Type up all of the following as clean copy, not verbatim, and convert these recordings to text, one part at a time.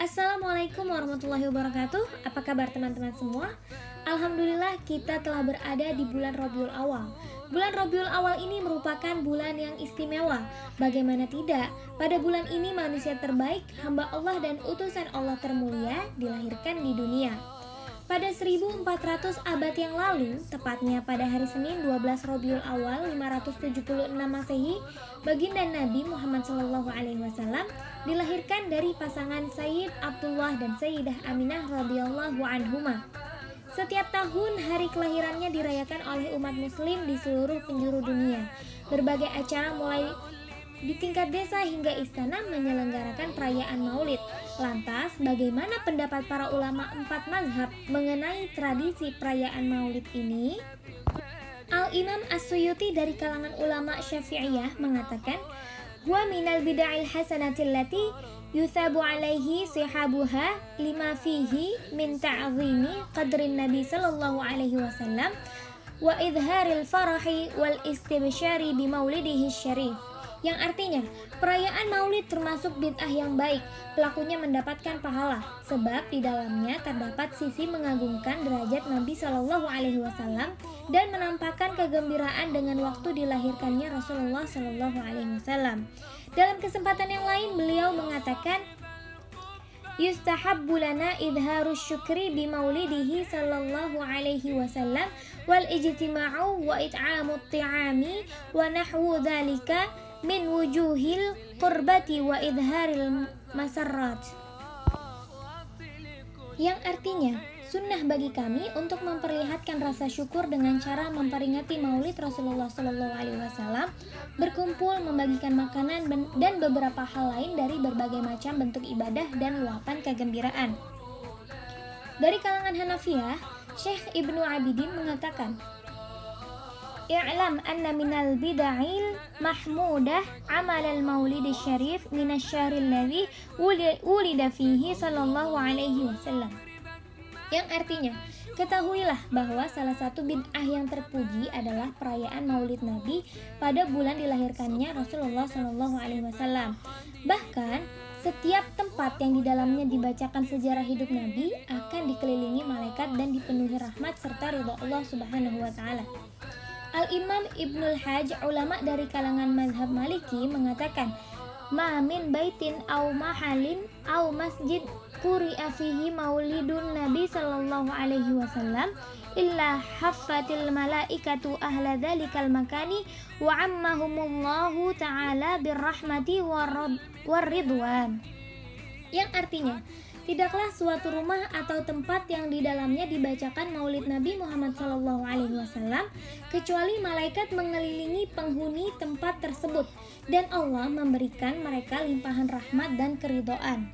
Assalamualaikum warahmatullahi wabarakatuh. Apa kabar teman-teman semua? Alhamdulillah kita telah berada di bulan Rabiul Awal. Bulan Rabiul Awal ini merupakan bulan yang istimewa. Bagaimana tidak, pada bulan ini manusia terbaik, hamba Allah dan utusan Allah termulia dilahirkan di dunia. Pada 1400 abad yang lalu, tepatnya pada hari Senin 12 Rabiul Awal 576 Masehi, baginda Nabi Muhammad SAW dilahirkan dari pasangan Sayyid Abdullah dan Sayyidah Aminah radhiyallahu anhuma. Setiap tahun hari kelahirannya dirayakan oleh umat muslim di seluruh penjuru dunia. Berbagai acara mulai di tingkat desa hingga istana menyelenggarakan perayaan Maulid. Lantas, bagaimana pendapat para ulama 4 mazhab mengenai tradisi perayaan Maulid ini? Al-Imam As-Suyuti dari kalangan ulama Syafi'iyah mengatakan, "Wa minal bid'il hasanatil lati yusabu alaihi sihabuha lima fihi min ta'zimi qadrin Nabi sallallahu alaihi wasallam wa idharil farahi wal istibsyari bi maulidihi syarif." Yang artinya, perayaan Maulid termasuk bid'ah yang baik, pelakunya mendapatkan pahala, sebab di dalamnya terdapat sisi mengagungkan derajat Nabi Shallallahu Alaihi Wasallam dan menampakkan kegembiraan dengan waktu dilahirkannya Rasulullah Shallallahu Alaihi Wasallam. Dalam kesempatan yang lain, beliau mengatakan, yustahabbu lana idharus syukri bi maulidihi sallallahu alaihi wasallam wal ijtima'u wa it'amut ti'ami wa nahwu dhalika min wujuhil qurbati wa idharil masarrat. Yang artinya, sunnah bagi kami untuk memperlihatkan rasa syukur dengan cara memperingati maulid Rasulullah SAW, berkumpul, membagikan makanan, dan beberapa hal lain dari berbagai macam bentuk ibadah dan luapan kegembiraan. Dari kalangan Hanafiyah, Syekh Ibnu Abidin mengatakan, "I'lam anna minal bid'il mahmudah amal al-maulid syarif minasy-syahril ladzi wulida fihi sallallahu alaihi wasallam." Yang artinya, ketahuilah bahwa salah satu bid'ah yang terpuji adalah perayaan Maulid Nabi pada bulan dilahirkannya Rasulullah Shallallahu Alaihi Wasallam. Bahkan setiap tempat yang di dalamnya dibacakan sejarah hidup Nabi akan dikelilingi malaikat dan dipenuhi rahmat serta ridha Allah Subhanahu Wa Taala. Al-Imam Ibnul Hajj, ulama dari kalangan mazhab Maliki, mengatakan, "Ma min baitin au mahalin au masjid quri'a fihi maulidun Nabi sallallahu alaihi wasallam illa haffatil malaikatu ahla dzalikal makani wa ammahumullahu ta'ala birrahmati warridwan." Yang artinya, tidaklah suatu rumah atau tempat yang di dalamnya dibacakan maulid Nabi Muhammad SAW kecuali malaikat mengelilingi penghuni tempat tersebut dan Allah memberikan mereka limpahan rahmat dan keridhaan.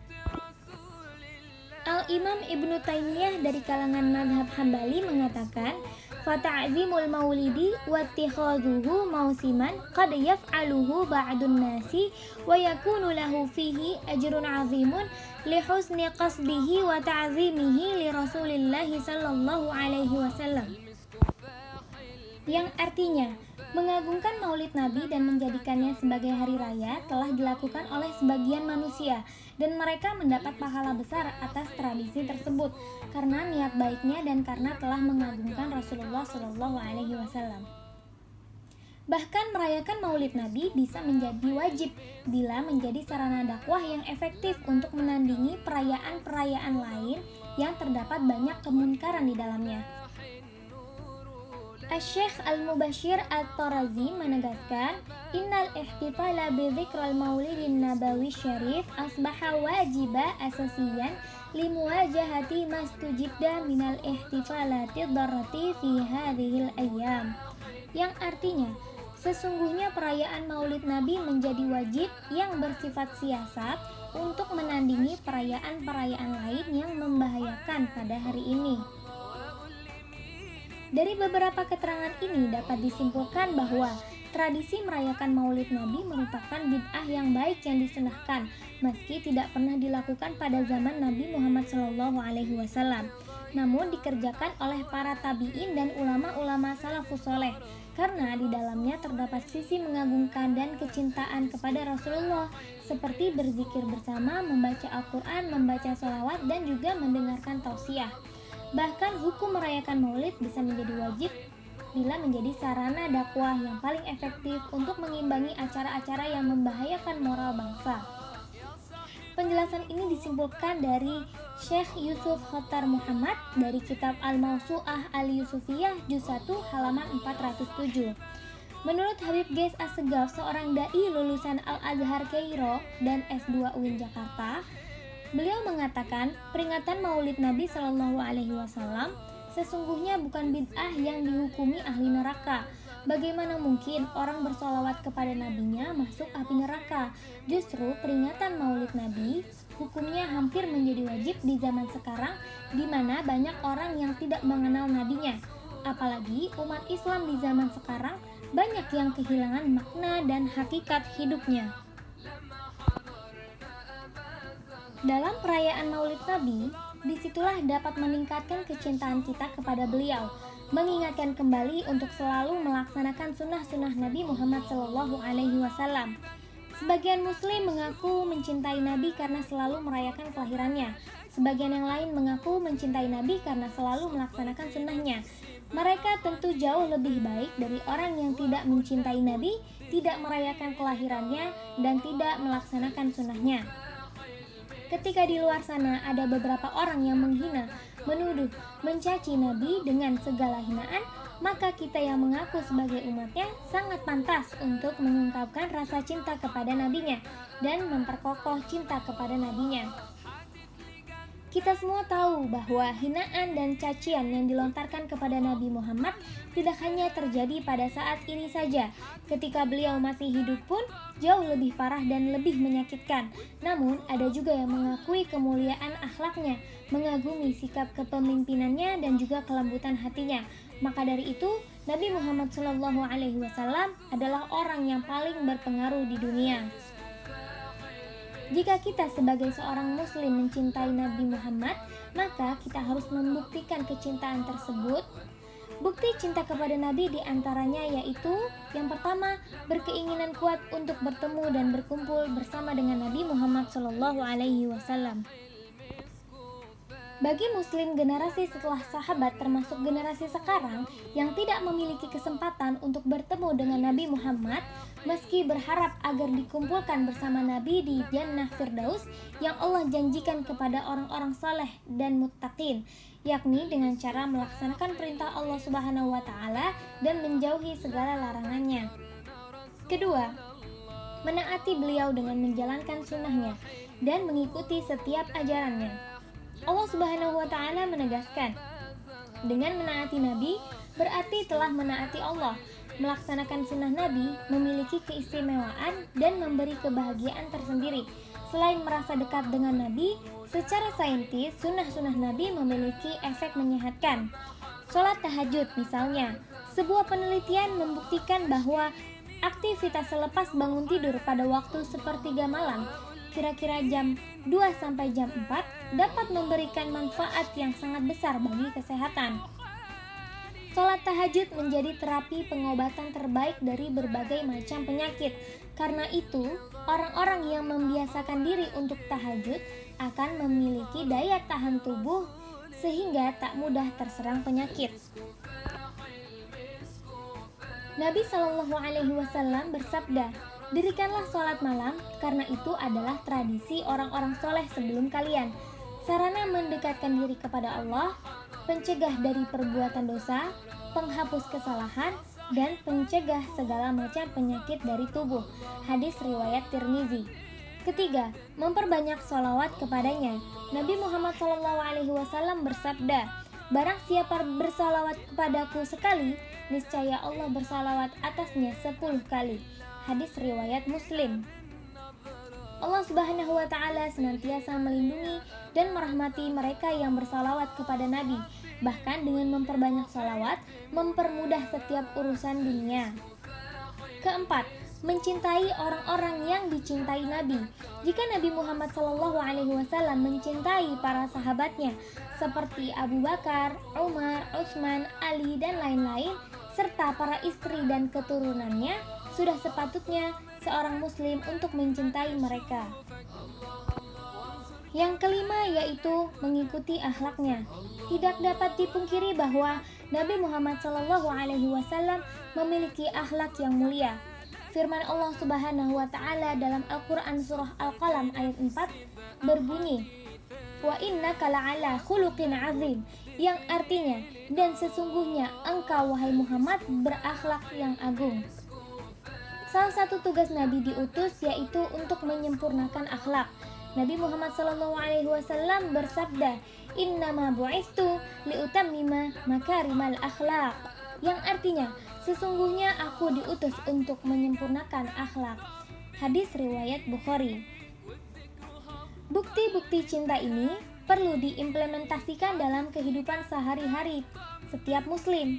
Al-Imam Ibnu Taimiyah dari kalangan mazhab Hambali mengatakan, "Fata'zimul maulidi wattikhadhuhu mausiman qad yaf'aluhu ba'dun nasi wa yakunu lahu fihi ajrun 'azimun li husni qasdihi wa ta'zimihi li Rasulillah sallallahu alaihi wasallam." Yang artinya, mengagungkan maulid Nabi dan menjadikannya sebagai hari raya telah dilakukan oleh sebagian manusia dan mereka mendapat pahala besar atas tradisi tersebut karena niat baiknya dan karena telah mengagungkan Rasulullah Shallallahu Alaihi Wasallam. Bahkan merayakan maulid Nabi bisa menjadi wajib bila menjadi sarana dakwah yang efektif untuk menandingi perayaan-perayaan lain yang terdapat banyak kemunkaran di dalamnya. Asy-Syaikh Al-Mubashir At-Tarazi menegaskan, "Innal ihtifala bi dzikral maulidin nabawi syarif asbaha wajiba asasiyan limuwajahati mastujidda minal ihtifalati dharrati fi hadhil ayyam." Yang artinya, sesungguhnya perayaan maulid Nabi menjadi wajib yang bersifat siasat untuk menandingi perayaan-perayaan lain yang membahayakan pada hari ini. Dari beberapa keterangan ini dapat disimpulkan bahwa tradisi merayakan maulid Nabi merupakan bid'ah yang baik yang disunahkan, meski tidak pernah dilakukan pada zaman Nabi Muhammad SAW, namun dikerjakan oleh para tabi'in dan ulama-ulama salafus soleh. karena di dalamnya terdapat sisi mengagungkan dan kecintaan kepada Rasulullah, seperti berzikir bersama, membaca Al-Quran, membaca sholawat, dan juga mendengarkan tausiah. Bahkan hukum merayakan maulid bisa menjadi wajib bila menjadi sarana dakwah yang paling efektif untuk mengimbangi acara-acara yang membahayakan moral bangsa. Penjelasan ini disimpulkan dari Syekh Yusuf Khattar Muhammad dari kitab Al-Mawsu'ah Al-Yusufiyah juz 1 halaman 407. Menurut Habib Geis Assegaf, seorang dai lulusan Al-Azhar Kairo dan S2 UIN Jakarta, beliau mengatakan peringatan Maulid Nabi Shallallahu Alaihi Wasallam sesungguhnya bukan bid'ah yang dihukumi ahli neraka. Bagaimana mungkin orang bersolawat kepada nabinya masuk api neraka? Justru peringatan Maulid Nabi hukumnya hampir menjadi wajib di zaman sekarang, di mana banyak orang yang tidak mengenal nabinya. Apalagi umat Islam di zaman sekarang banyak yang kehilangan makna dan hakikat hidupnya. Dalam perayaan Maulid Nabi, disitulah dapat meningkatkan kecintaan kita kepada beliau, mengingatkan kembali untuk selalu melaksanakan sunnah-sunnah Nabi Muhammad SAW. Sebagian Muslim mengaku mencintai Nabi karena selalu merayakan kelahirannya. Sebagian yang lain mengaku mencintai Nabi karena selalu melaksanakan sunnahnya. Mereka tentu jauh lebih baik dari orang yang tidak mencintai Nabi, tidak merayakan kelahirannya, dan tidak melaksanakan sunnahnya. Ketika di luar sana ada beberapa orang yang menghina, menuduh, mencaci Nabi dengan segala hinaan, maka kita yang mengaku sebagai umatnya sangat pantas untuk mengungkapkan rasa cinta kepada nabinya dan memperkokoh cinta kepada nabinya. Kita semua tahu bahwa hinaan dan cacian yang dilontarkan kepada Nabi Muhammad tidak hanya terjadi pada saat ini saja. Ketika beliau masih hidup pun jauh lebih parah dan lebih menyakitkan. Namun ada juga yang mengakui kemuliaan akhlaknya, mengagumi sikap kepemimpinannya dan juga kelembutan hatinya. Maka dari itu, Nabi Muhammad SAW adalah orang yang paling berpengaruh di dunia. Jika kita sebagai seorang muslim mencintai Nabi Muhammad, maka kita harus membuktikan kecintaan tersebut. Bukti cinta kepada Nabi diantaranya yaitu yang pertama, berkeinginan kuat untuk bertemu dan berkumpul bersama dengan Nabi Muhammad SAW. Bagi muslim generasi setelah sahabat termasuk generasi sekarang yang tidak memiliki kesempatan untuk bertemu dengan Nabi Muhammad, meski berharap agar dikumpulkan bersama Nabi di Jannah Firdaus yang Allah janjikan kepada orang-orang saleh dan muttaqin, yakni dengan cara melaksanakan perintah Allah Subhanahu wa Ta'ala dan menjauhi segala larangannya. Kedua, menaati beliau dengan menjalankan sunnahnya dan mengikuti setiap ajarannya. Allah Subhanahu wa Ta'ala menegaskan, dengan menaati Nabi berarti telah menaati Allah. Melaksanakan sunnah Nabi memiliki keistimewaan dan memberi kebahagiaan tersendiri. Selain merasa dekat dengan Nabi, secara saintis sunnah-sunnah Nabi memiliki efek menyehatkan. Sholat tahajud misalnya, sebuah penelitian membuktikan bahwa aktivitas selepas bangun tidur pada waktu sepertiga malam, kira-kira jam 2 sampai jam 4, dapat memberikan manfaat yang sangat besar bagi kesehatan. Sholat tahajud menjadi terapi pengobatan terbaik dari berbagai macam penyakit. Karena itu, orang-orang yang membiasakan diri untuk tahajud akan memiliki daya tahan tubuh sehingga tak mudah terserang penyakit. Nabi Shallallahu Alaihi Wasallam bersabda, "Dirikanlah sholat malam karena itu adalah tradisi orang-orang soleh sebelum kalian. Sarana mendekatkan diri kepada Allah, pencegah dari perbuatan dosa, penghapus kesalahan, dan pencegah segala macam penyakit dari tubuh." Hadis riwayat Tirmizi. Ketiga, memperbanyak sholawat kepadanya. Nabi Muhammad SAW bersabda, "Barang siapa bersalawat kepadaku sekali, niscaya Allah bersalawat atasnya 10 kali." Hadis riwayat Muslim. Allah Subhanahu wa Ta'ala senantiasa melindungi dan merahmati mereka yang bersalawat kepada Nabi. Bahkan dengan memperbanyak salawat, mempermudah setiap urusan dunia. Keempat, mencintai orang-orang yang dicintai Nabi. Jika Nabi Muhammad SAW mencintai para sahabatnya seperti Abu Bakar, Umar, Utsman, Ali, dan lain-lain, serta para istri dan keturunannya, sudah sepatutnya seorang muslim untuk mencintai mereka. Yang kelima yaitu mengikuti akhlaknya. Tidak dapat dipungkiri bahwa Nabi Muhammad SAW memiliki akhlak yang mulia. Firman Allah Subhanahu wa taala dalam Al-Qur'an surah Al-Qalam ayat 4 berbunyi, "Wa innaka la'ala khuluqin 'azim", yang artinya, dan sesungguhnya engkau wahai Muhammad berakhlak yang agung. Salah satu tugas Nabi diutus yaitu untuk menyempurnakan akhlak. Nabi Muhammad SAW bersabda, "Innama bu'istu liutammima makarimal akhlak", yang artinya, sesungguhnya aku diutus untuk menyempurnakan akhlak. Hadis riwayat Bukhari. Bukti-bukti cinta ini perlu diimplementasikan dalam kehidupan sehari-hari setiap muslim.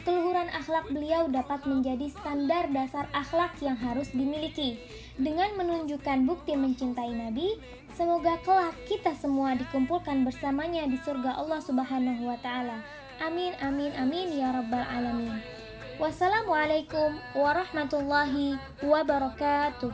Keluhuran akhlak beliau dapat menjadi standar dasar akhlak yang harus dimiliki. Dengan menunjukkan bukti mencintai Nabi, semoga kelak kita semua dikumpulkan bersamanya di surga Allah Subhanahu wa taala. Amin amin amin ya rabbal alamin. Wassalamualaikum warahmatullahi wabarakatuh.